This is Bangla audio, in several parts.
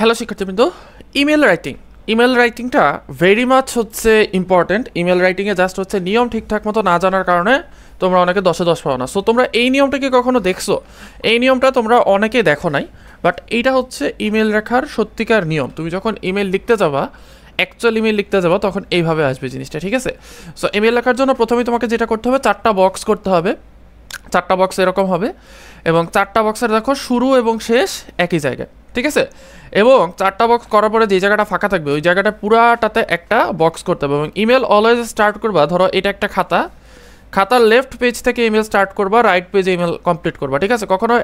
হ্যালো শিক্ষার্থীবৃন্দ, ইমেল রাইটিংটা ভেরি মাচ হচ্ছে ইম্পর্টেন্ট। ইমেল রাইটিংয়ে জাস্ট হচ্ছে নিয়ম ঠিকঠাক মতো না জানার কারণে তোমরা অনেকে 10-এ 10 পাও না। সো তোমরা এই নিয়মটাকে কখনো দেখছো? এই নিয়মটা তোমরা অনেকে দেখো নাই, বাট এইটা হচ্ছে ইমেল লেখার সত্যিকার নিয়ম। তুমি যখন ইমেল লিখতে যাবা, অ্যাকচুয়াল ইমেল লিখতে যাবা, তখন এইভাবে আসবে জিনিসটা, ঠিক আছে? সো ইমেল লেখার জন্য প্রথমে তোমাকে যেটা করতে হবে, 4টা বক্স করতে হবে। 4টা বক্স এরকম হবে এবং 4টা বক্সের দেখো শুরু এবং শেষ একই জায়গায়, ঠিক আছে? এবং 4টা বক্স করার পরে যে জায়গাটা ফাঁকা থাকবে ওই জায়গাটা পুরাটাতে একটা বক্স করতে হবে। এবং ইমেল অলওয়েজ স্টার্ট করবা, ধরো এটা একটা খাতার লেফট পেজ থেকে ইমেল স্টার্ট করবা, রাইট পেজে ইমেল কমপ্লিট করবা, ঠিক আছে? কখনো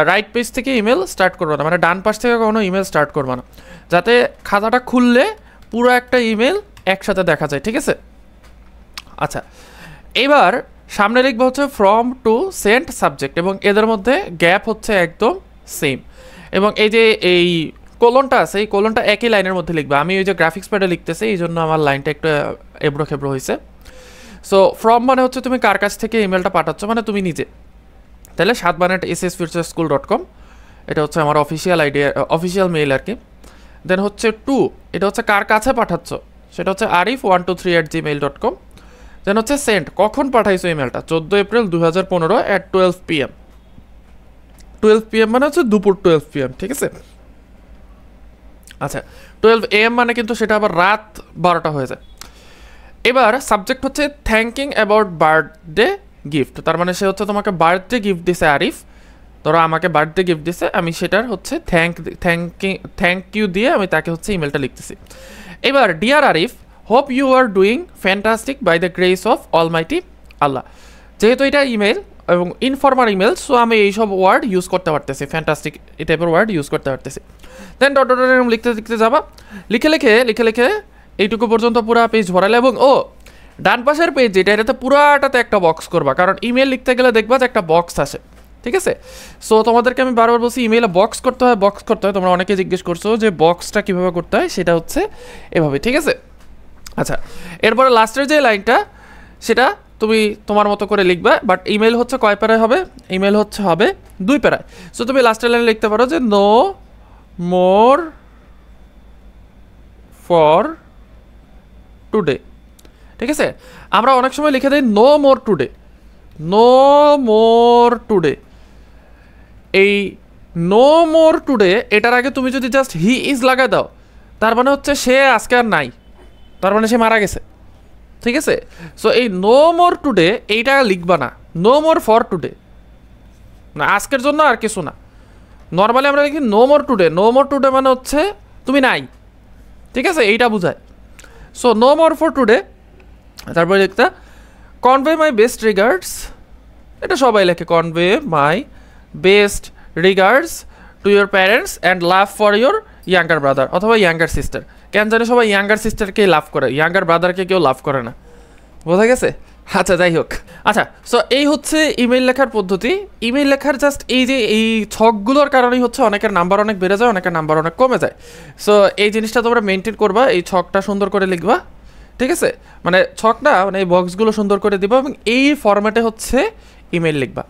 রাইট পেজ থেকে ইমেল স্টার্ট করবা না, মানে ডান পাশ থেকে কখনো ইমেল স্টার্ট করবা না, যাতে খাতাটা খুললে পুরো একটা ইমেল একসাথে দেখা যায়, ঠিক আছে? আচ্ছা, এবার সামনে লিখবা হচ্ছে ফ্রম টু সেন্ট সাবজেক্ট, এবং এদের মধ্যে গ্যাপ হচ্ছে একদম সেম। এবং এই যে এই কোলনটা আছে, এই কোলনটা একই লাইনের মধ্যে লিখবা। আমি ওই যে গ্রাফিক্স প্যাডে লিখতেছি, এই জন্য আমার লাইনটা একটু এবড়ো খেবড়ো হয়েছে। সো ফ্রম মানে হচ্ছে তুমি কার কাছ থেকে ইমেলটা পাঠাচ্ছ, মানে তুমি নিজে। তাহলে 7@ssfutureschool.com, এটা হচ্ছে আমার অফিসিয়াল মেইল আর কি। দেন হচ্ছে টু, এটা হচ্ছে কার কাছে পাঠাচ্ছ, সেটা হচ্ছে arif123@gmail.com। দেন হচ্ছে সেন্ট, কখন পাঠাইছো ইমেলটা, 14 এপ্রিল 2015 at 12 PM। 12 PM মানে হচ্ছে দুপুর 12 PM, ঠিক আছে? আচ্ছা, 12 AM মানে কিন্তু সেটা আবার রাত 12টা হয়ে যায়। এবার সাবজেক্ট হচ্ছে থ্যাঙ্কিং অ্যাবাউট বার্থডে গিফট, তার মানে সে হচ্ছে তোমাকে বার্থডে গিফট দিছে আরিফ, ধরো আমাকে বার্থডে গিফট দিছে, আমি সেটার হচ্ছে থ্যাংক ইউ দিয়ে আমি তাকে হচ্ছে ইমেলটা লিখতেছি। এবার dear Arif, hope you are doing fantastic by the grace of almighty Allah. যেহেতু এটা ইমেল এবং ইনফর্মাল ইমেল, সো আমি এইসব ওয়ার্ড ইউজ করতে পারতেছি, ফ্যান্টাস্টিক এই টাইপের ওয়ার্ড ইউজ করতে পারতেছি। দেন ডট ডট এরকম লিখতে যাবা, লিখে এইটুকু পর্যন্ত পুরো পেজ ভরালে। এবং ডান পাশের পেজ যেটা, এটাতে পুরাটাতে একটা বক্স করবা, কারণ ইমেল লিখতে গেলে দেখবা যে একটা বক্স আসে, ঠিক আছে? সো তোমাদেরকে আমি বারবার বলছি ইমেইলে বক্স করতে হয়। তোমরা অনেকে জিজ্ঞেস করছো যে বক্সটা কীভাবে করতে হয়, সেটা হচ্ছে এভাবে, ঠিক আছে? আচ্ছা, এরপরে লাস্টের যে লাইনটা সেটা তুমি তোমার মতো করে লিখবে, বাট ইমেল হচ্ছে কয় প্যারায় হবে? ইমেল হবে 2 প্যারায়। সো তুমি লাস্টের লাইনে লিখতে পারো যে নো মোর ফর টুডে, ঠিক আছে? আমরা অনেক সময় লিখে দিই নো মোর টুডে। এই নো মোর টুডে এটার আগে তুমি যদি জাস্ট হি ইজ লাগাই দাও, তার মানে হচ্ছে সে আজকে আর নাই, তার মানে সে মারা গেছে, ঠিক আছে? সো এই নো মোর টুডে এইটা লিখবা না, নো মোর ফর টুডে, না আজকের জন্য আর কিছু না। নর্মালি আমরা লিখি নো মোর টুডে মানে হচ্ছে তুমি নাই, ঠিক আছে? এইটা বুঝায়। So no more for today, তারপরে লিখতে কনভে মাই বেস্ট রিগার্ডস, এটা সবাই লেখে, convey my best regards to your parents and love for your younger brother অথবা ইয়াঙ্গার সিস্টার। কেন জানি সবাই ইয়াঙ্গার সিস্টারকেই লাভ করে, ইয়াঙ্গার ব্রাদারকে কেউ লাভ করে না, বোঝা গেছে? আচ্ছা, যাই হোক। আচ্ছা, সো এই হচ্ছে ইমেল লেখার পদ্ধতি। ইমেল লেখার জাস্ট এই যে এই ছকগুলোর কারণেই হচ্ছে অনেকের নাম্বার অনেক বেড়ে যায়, অনেকের নাম্বার অনেক কমে যায়। সো এই জিনিসটা তোমরা মেনটেন করবা, এই ছকটা সুন্দর করে লিখবা, ঠিক আছে? মানে ছকটা, মানে এই বক্সগুলো সুন্দর করে দিবা এবং এই ফরম্যাটে হচ্ছে ইমেল লিখবা।